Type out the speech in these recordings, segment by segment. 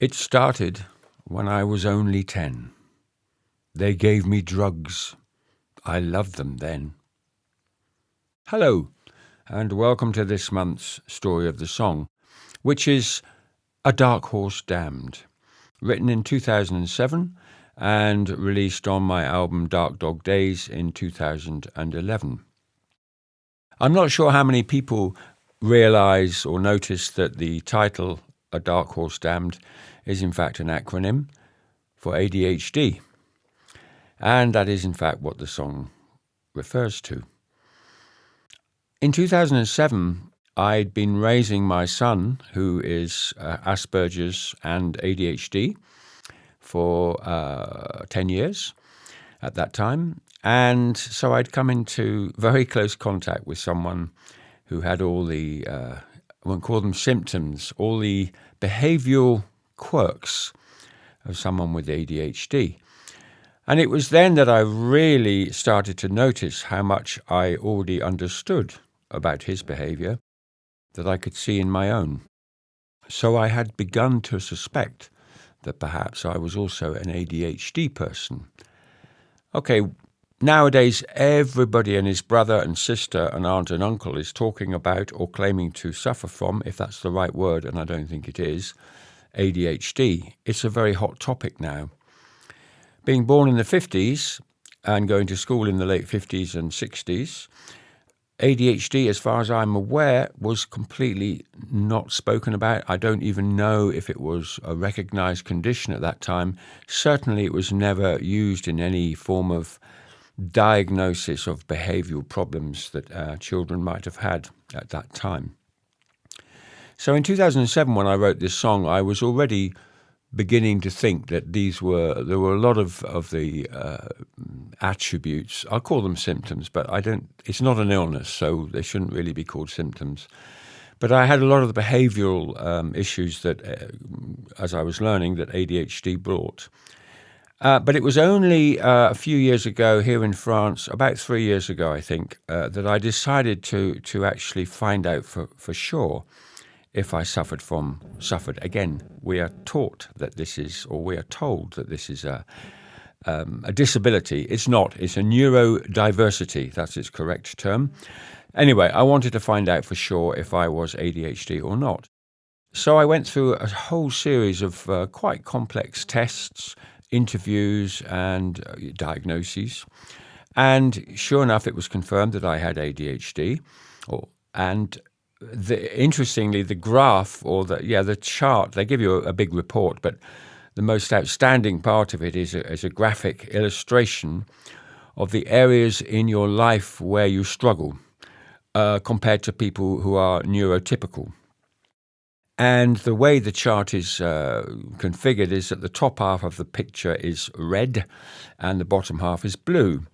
It started when I was only 10. They gave me drugs. I loved them then. Hello, and welcome to this month's Story of the Song, which is A Dark Horse Damned, written in 2007 and released on my album Dark Dog Days in 2011. I'm not sure how many people realise or notice that the title, A Dark Horse Damned, is in fact an acronym for ADHD. And that is in fact what the song refers to. In 2007, I'd been raising my son, who is Asperger's and ADHD, for 10 years at that time. And so I'd come into very close contact with someone who had all the, I won't call them symptoms, all the behavioural quirks of someone with ADHD. And it was then that I really started to notice how much I already understood about his behaviour that I could see in my own. So I had begun to suspect that perhaps I was also an ADHD person. Okay, nowadays everybody and his brother and sister and aunt and uncle is talking about or claiming to suffer from, if that's the right word, and I don't think it is, ADHD. It's a very hot topic now. Being born in the 50s and going to school in the late 50s and 60s, ADHD, as far as I'm aware, was completely not spoken about. I don't even know if it was a recognised condition at that time. Certainly it was never used in any form of diagnosis of behavioural problems that children might have had at that time. So in 2007, when I wrote this song, I was already beginning to think that there were a lot of the attributes. I'll call them symptoms, but it's not an illness, so they shouldn't really be called symptoms. But I had a lot of the behavioural issues that, as I was learning, that ADHD brought. But it was only a few years ago here in France, about 3 years ago, I think, that I decided to actually find out for sure if I suffered. Again, we are taught that this is, or we are told that this is a disability. It's not. It's a neurodiversity. That's its correct term. Anyway, I wanted to find out for sure if I was ADHD or not. So I went through a whole series of quite complex tests, interviews and diagnoses. And sure enough, it was confirmed that I had ADHD. Interestingly, the graph or the chart, they give you a big report, but the most outstanding part of it is a graphic illustration of the areas in your life where you struggle compared to people who are neurotypical. And the way the chart is configured is that the top half of the picture is red and the bottom half is blue.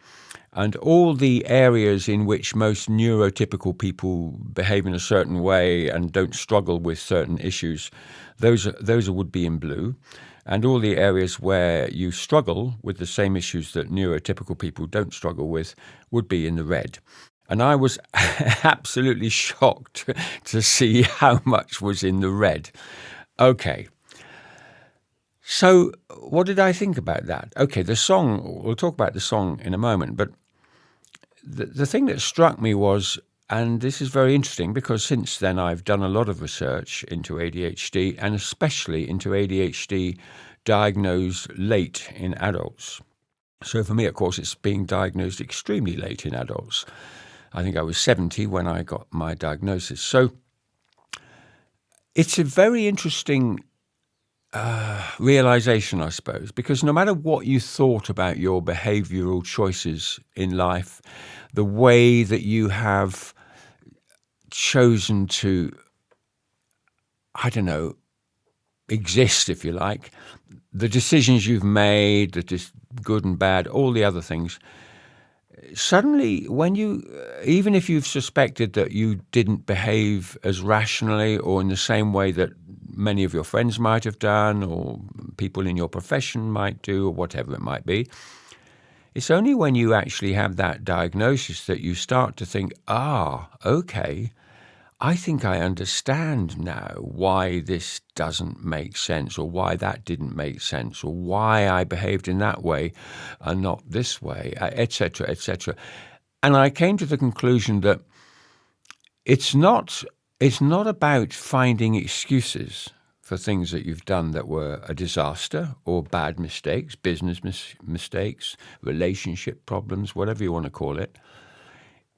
And all the areas in which most neurotypical people behave in a certain way and don't struggle with certain issues, those would be in blue. And all the areas where you struggle with the same issues that neurotypical people don't struggle with would be in the red. And I was absolutely shocked to see how much was in the red. Okay. So what did I think about that? Okay, the song, we'll talk about the song in a moment, but the thing that struck me was, and this is very interesting because since then I've done a lot of research into ADHD and especially into ADHD diagnosed late in adults. So for me, of course, it's being diagnosed extremely late in adults. I think I was 70 when I got my diagnosis. So it's a very interesting realization, I suppose, because no matter what you thought about your behavioral choices in life, the way that you have chosen to, exist, if you like, the decisions you've made, that is good and bad, all the other things, suddenly when even if you've suspected that you didn't behave as rationally or in the same way that many of your friends might have done or people in your profession might do or whatever it might be, it's only when you actually have that diagnosis that you start to think, okay, I think I understand now why this doesn't make sense, or why that didn't make sense, or why I behaved in that way and not this way, etc., etc. And I came to the conclusion that it's not about finding excuses for things that you've done that were a disaster or bad mistakes, business mistakes, relationship problems, whatever you want to call it.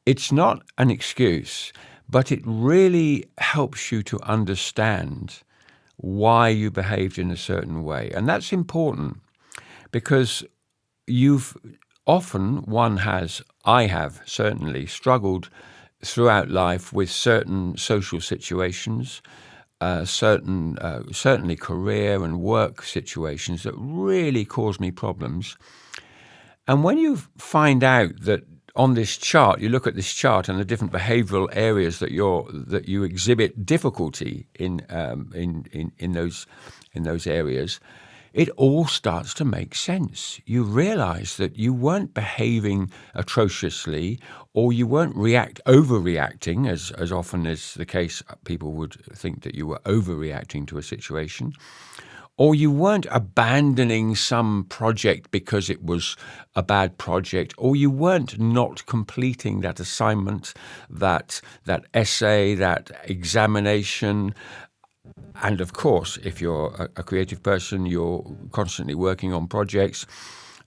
It's not an excuse, but it really helps you to understand why you behaved in a certain way. And that's important because I have certainly struggled throughout life with certain social situations, certainly career and work situations that really cause me problems. And when you find out that on this chart, you look at this chart and the different behavioural areas that you exhibit difficulty in those areas, it all starts to make sense. You realise that you weren't behaving atrociously, or you weren't overreacting, as often is the case. People would think that you were overreacting to a situation, or you weren't abandoning some project because it was a bad project, or you weren't not completing that assignment, that essay, that examination. And of course, if you're a creative person, you're constantly working on projects.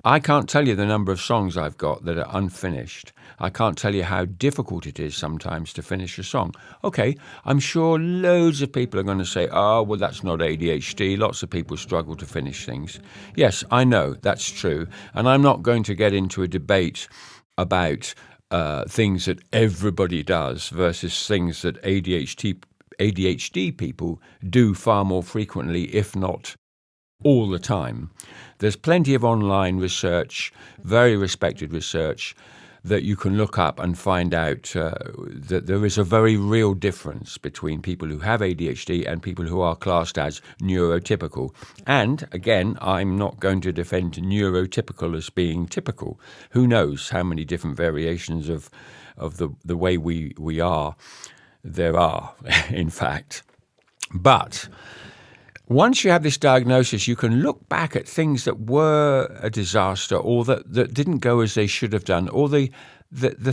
I can't tell you the number of songs I've got that are unfinished. I can't tell you how difficult it is sometimes to finish a song. Okay, I'm sure loads of people are going to say, oh, well, that's not ADHD. Lots of people struggle to finish things. Yes, I know, that's true. And I'm not going to get into a debate about things that everybody does versus things that ADHD people do far more frequently, if not all the time. There's plenty of online research, very respected research, that you can look up and find out that there is a very real difference between people who have ADHD and people who are classed as neurotypical. And again, I'm not going to defend neurotypical as being typical. Who knows how many different variations of the way we are there are, in fact. But once you have this diagnosis, you can look back at things that were a disaster, or that didn't go as they should have done, or the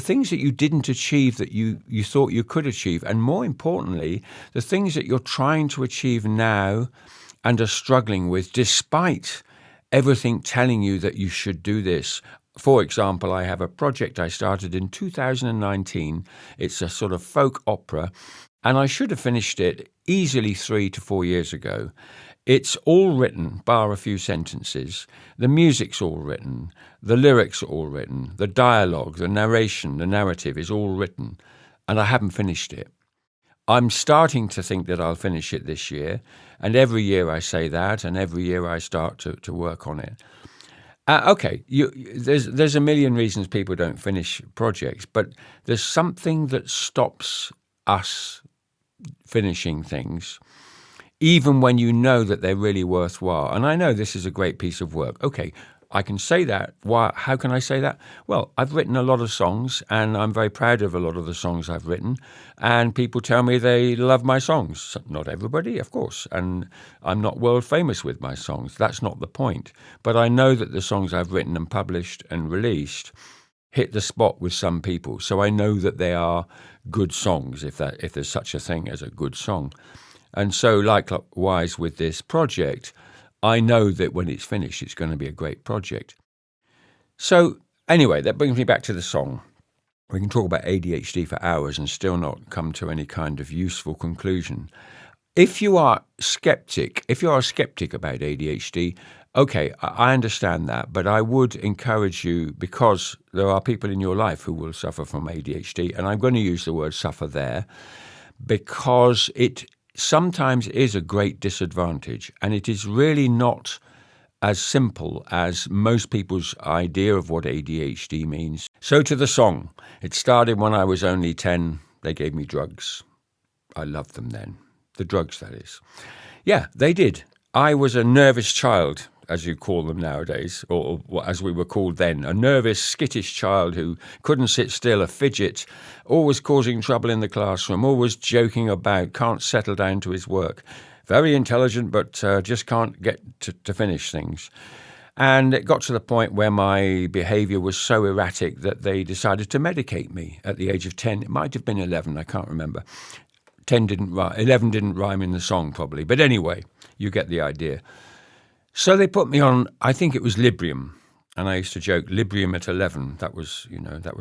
things that you didn't achieve that you thought you could achieve, and more importantly, the things that you're trying to achieve now and are struggling with, despite everything telling you that you should do this. For example, I have a project I started in 2019. It's a sort of folk opera, and I should have finished it easily 3 to 4 years ago. It's all written, bar a few sentences. The music's all written. The lyrics are all written. The dialogue, the narration, the narrative is all written, and I haven't finished it. I'm starting to think that I'll finish it this year, and every year I say that, and every year I start to work on it. Okay, there's a million reasons people don't finish projects, but there's something that stops us finishing things, even when you know that they're really worthwhile. And I know this is a great piece of work. Okay, I can say that. Why? How can I say that? Well, I've written a lot of songs, and I'm very proud of a lot of the songs I've written, and people tell me they love my songs. Not everybody, of course, and I'm not world famous with my songs. That's not the point. But I know that the songs I've written and published and released hit the spot with some people, so I know that they are good songs, if there's such a thing as a good song. And so, likewise with this project, I know that when it's finished, it's going to be a great project. So anyway, that brings me back to the song. We can talk about ADHD for hours and still not come to any kind of useful conclusion. If you are a skeptic about ADHD, okay, I understand that, but I would encourage you, because there are people in your life who will suffer from ADHD, and I'm going to use the word suffer there, because it sometimes is a great disadvantage, and it is really not as simple as most people's idea of what ADHD means. So to the song. It started when I was only 10. They gave me drugs. I loved them then. The drugs, that is. Yeah, they did. I was a nervous child. as you call them nowadays, or as we were called then, a nervous, skittish child who couldn't sit still, a fidget, always causing trouble in the classroom, always joking about, can't settle down to his work. Very intelligent, but just can't get to finish things. And it got to the point where my behaviour was so erratic that they decided to medicate me at the age of 10. It might have been 11, I can't remember. 11 didn't rhyme in the song probably. But anyway, you get the idea. So they put me on, I think it was Librium. And I used to joke, Librium at 11. That was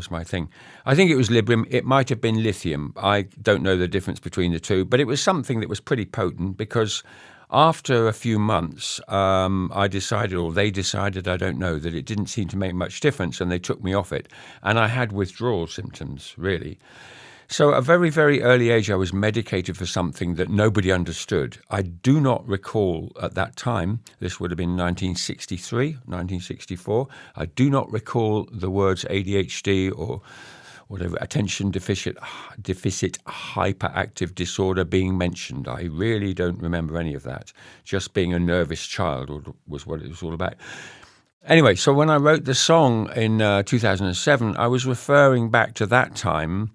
my thing. I think it was Librium. It might have been lithium. I don't know the difference between the two. But it was something that was pretty potent because after a few months, I decided, or they decided, I don't know, that it didn't seem to make much difference, and they took me off it. And I had withdrawal symptoms, really. So at a very, very early age, I was medicated for something that nobody understood. I do not recall at that time, this would have been 1963, 1964, I do not recall the words ADHD or whatever, attention deficit hyperactive disorder being mentioned. I really don't remember any of that. Just being a nervous child was what it was all about. Anyway, so when I wrote the song in 2007, I was referring back to that time,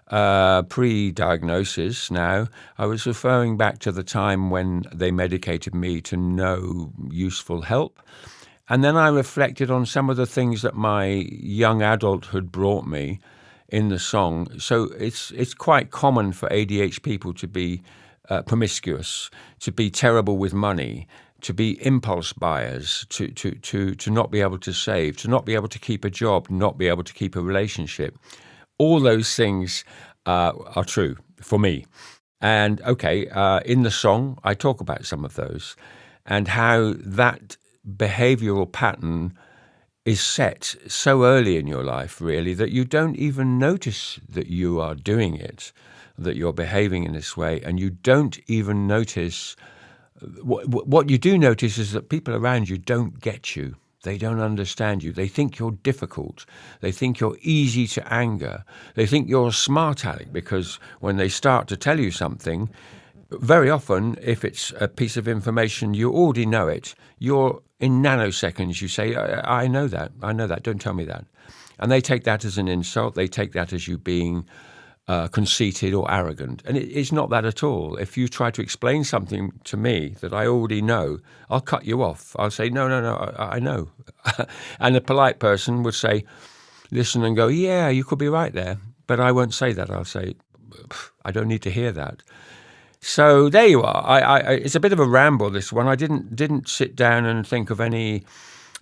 pre-diagnosis now. I was referring back to the time when they medicated me to no useful help. And then I reflected on some of the things that my young adulthood brought me in the song. So it's quite common for ADHD people to be promiscuous, to be terrible with money, to be impulse buyers, to not be able to save, to not be able to keep a job, not be able to keep a relationship. All those things are true for me. And okay, in the song, I talk about some of those and how that behavioral pattern is set so early in your life, really, that you don't even notice that you are doing it, that you're behaving in this way, and you don't even notice. What you do notice is that people around you don't get you. They don't understand you. They think you're difficult. They think you're easy to anger. They think you're a smart aleck because when they start to tell you something, very often, if it's a piece of information, you already know it. You're in nanoseconds, you say, I know that, don't tell me that. And they take that as an insult. They take that as you being conceited or arrogant. And it's not that at all. If you try to explain something to me that I already know, I'll cut you off. I'll say, no, I know. And a polite person would say, listen and go, yeah, you could be right there. But I won't say that. I'll say, I don't need to hear that. So there you are. It's a bit of a ramble, this one. I didn't sit down and think of any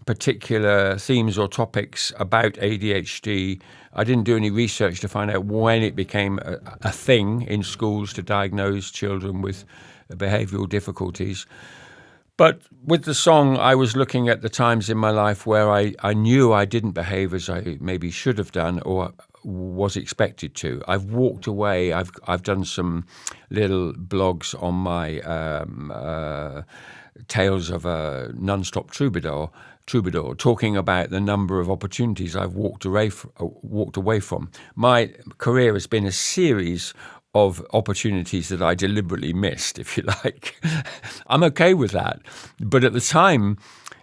particular themes or topics about ADHD. I didn't do any research to find out when it became a thing in schools to diagnose children with behavioural difficulties. But with the song, I was looking at the times in my life where I knew I didn't behave as I maybe should have done or was expected to. I've walked away. I've done some little blogs on my Tales of a Non-Stop Troubadour, talking about the number of opportunities I've walked away from. My career has been a series of opportunities that I deliberately missed, if you like. I'm okay with that. But at the time,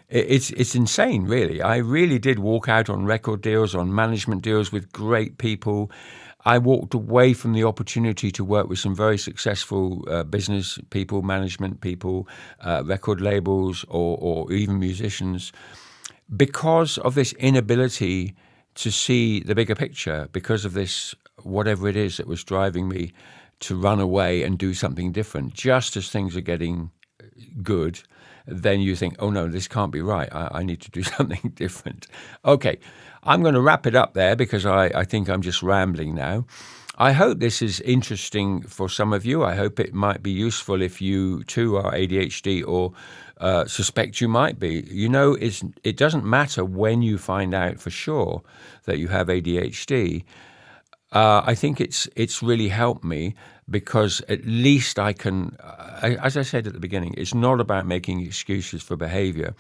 it's insane, really. I really did walk out on record deals, on management deals with great people. I walked away from the opportunity to work with some very successful business people, management people, record labels, or even musicians, because of this inability to see the bigger picture, because of this, whatever it is that was driving me to run away and do something different. Just as things are getting good, then you think, oh no, this can't be right. I need to do something different. Okay, I'm going to wrap it up there because I think I'm just rambling now. I hope this is interesting for some of you. I hope it might be useful if you too are ADHD or suspect you might be. You know, it doesn't matter when you find out for sure that you have ADHD. I think it's really helped me because at least I can, as I said at the beginning, it's not about making excuses for behavior,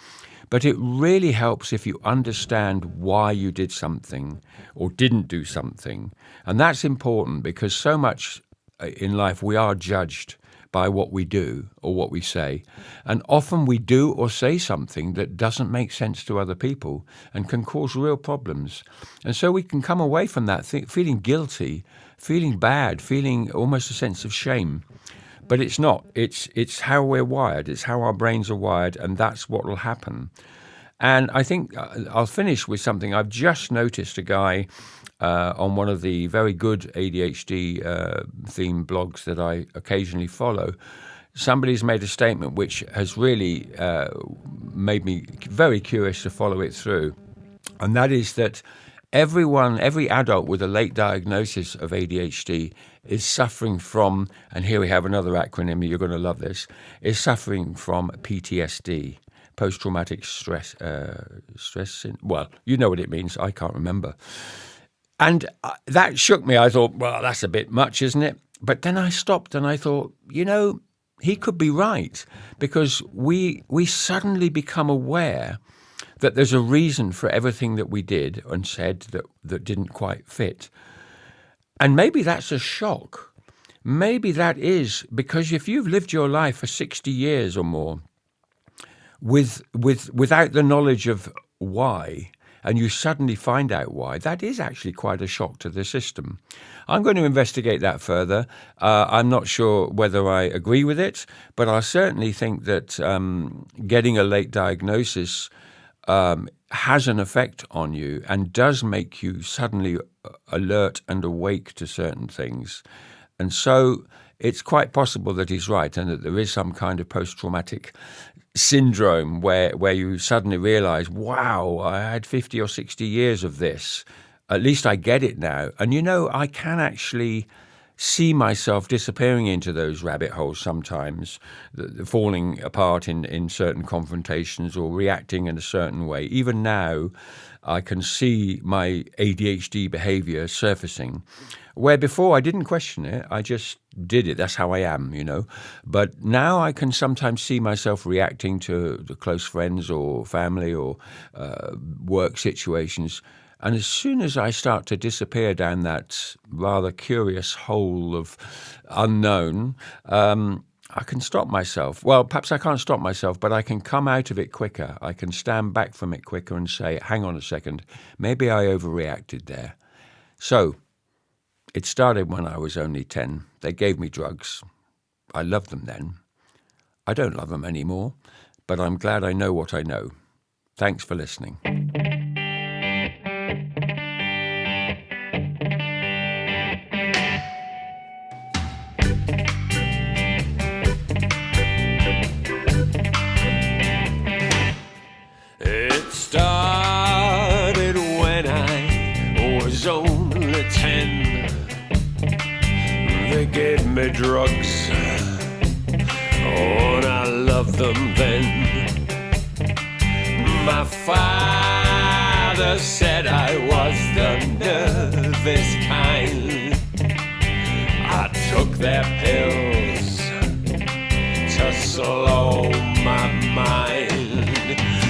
but it really helps if you understand why you did something or didn't do something. And that's important because so much in life we are judged by what we do or what we say. And often we do or say something that doesn't make sense to other people and can cause real problems. And so we can come away from that feeling guilty, feeling bad, feeling almost a sense of shame. But it's not. It's how we're wired. It's how our brains are wired, and that's what will happen. And I think I'll finish with something. I've just noticed a guy on one of the very good ADHD themed blogs that I occasionally follow. Somebody's made a statement which has really made me very curious to follow it through. And that is that every adult with a late diagnosis of ADHD is suffering from, and here we have another acronym, you're going to love this, is suffering from PTSD. Post-traumatic stress, well, you know what it means. I can't remember. And that shook me. I thought, well, that's a bit much, isn't it? But then I stopped and I thought, he could be right, because we suddenly become aware that there's a reason for everything that we did and said that didn't quite fit. And maybe that's a shock. Maybe that is because if you've lived your life for 60 years or more, without the knowledge of why, and you suddenly find out why, that is actually quite a shock to the system. I'm going to investigate that further. I'm not sure whether I agree with it, but I certainly think that getting a late diagnosis has an effect on you and does make you suddenly alert and awake to certain things. And so it's quite possible that he's right and that there is some kind of post-traumatic syndrome where you suddenly realize, wow, I had 50 or 60 years of this. At least I get it now. And I can actually see myself disappearing into those rabbit holes sometimes, falling apart in certain confrontations or reacting in a certain way. Even now, I can see my ADHD behavior surfacing, where before I didn't question it, I just did it. That's how I am, But now I can sometimes see myself reacting to the close friends or family or work situations. And as soon as I start to disappear down that rather curious hole of unknown, I can stop myself. Well, perhaps I can't stop myself, but I can come out of it quicker. I can stand back from it quicker and say, hang on a second, maybe I overreacted there. So it started when I was only 10. They gave me drugs. I loved them then. I don't love them anymore, but I'm glad I know what I know. Thanks for listening. It started when I was only 10. They gave me drugs, and I loved them then. My father said I was the nervous kind. I took their pills to slow my mind.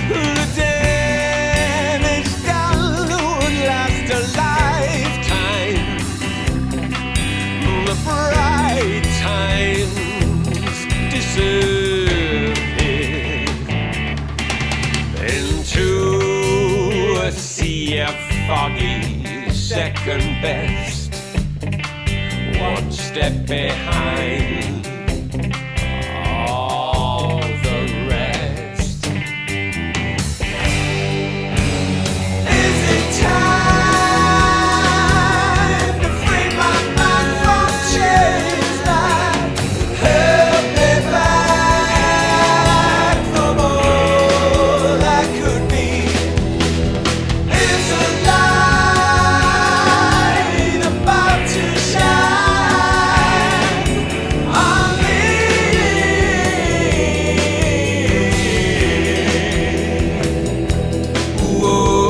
The damage done would last a lifetime. The bright times disappeared into a sea of foggy second best, one step behind all the rest. Is it time to free my mind from chains that held me back from all I could be? Is a light about to shine on me? Whoa.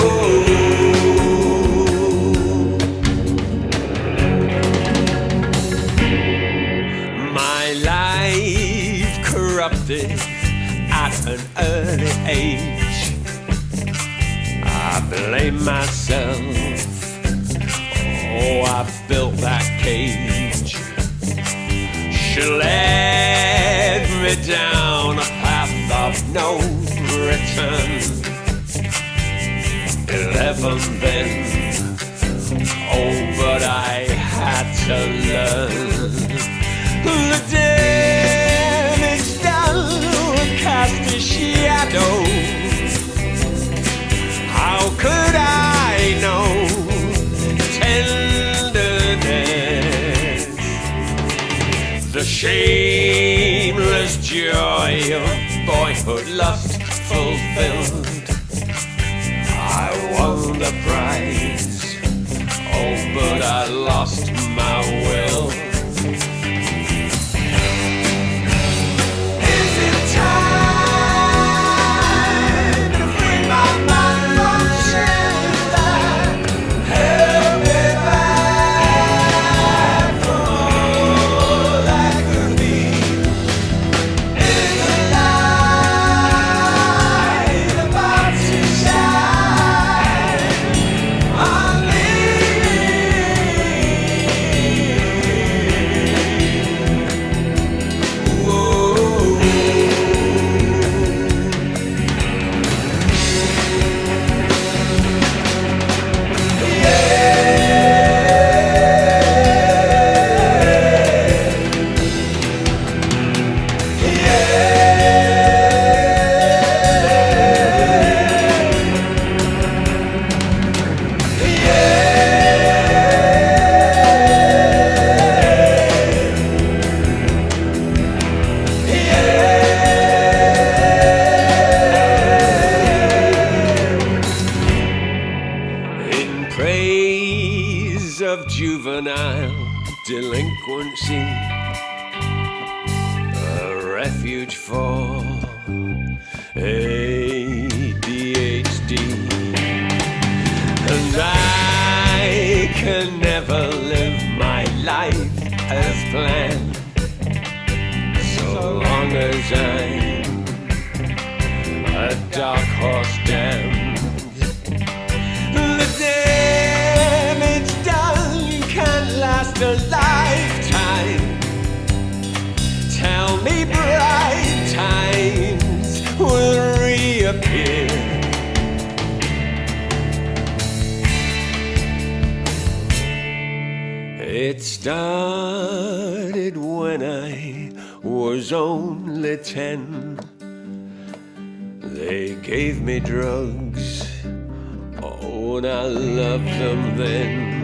My life corrupted at an early age. I blame myself. Oh, I built that cage. Should let me down a path of no return. 11 then, oh, but I had to learn. The damage done would cast a shadow. How could I know tenderness? The shameless joy of boyhood lust fulfilled. I won the prize, oh, but I lost my will. Is it time to free my mind from chains that held me back from all I could be? Is the light about to shine on me? In praise of juvenile delinquency, a refuge for ADHD, and I can never live my life as planned, so long as I'm a dark horse damned. The damage done can't last a lifetime. Tell me bright times will reappear. It started when I was only 10. They gave me drugs, oh, and I loved them then.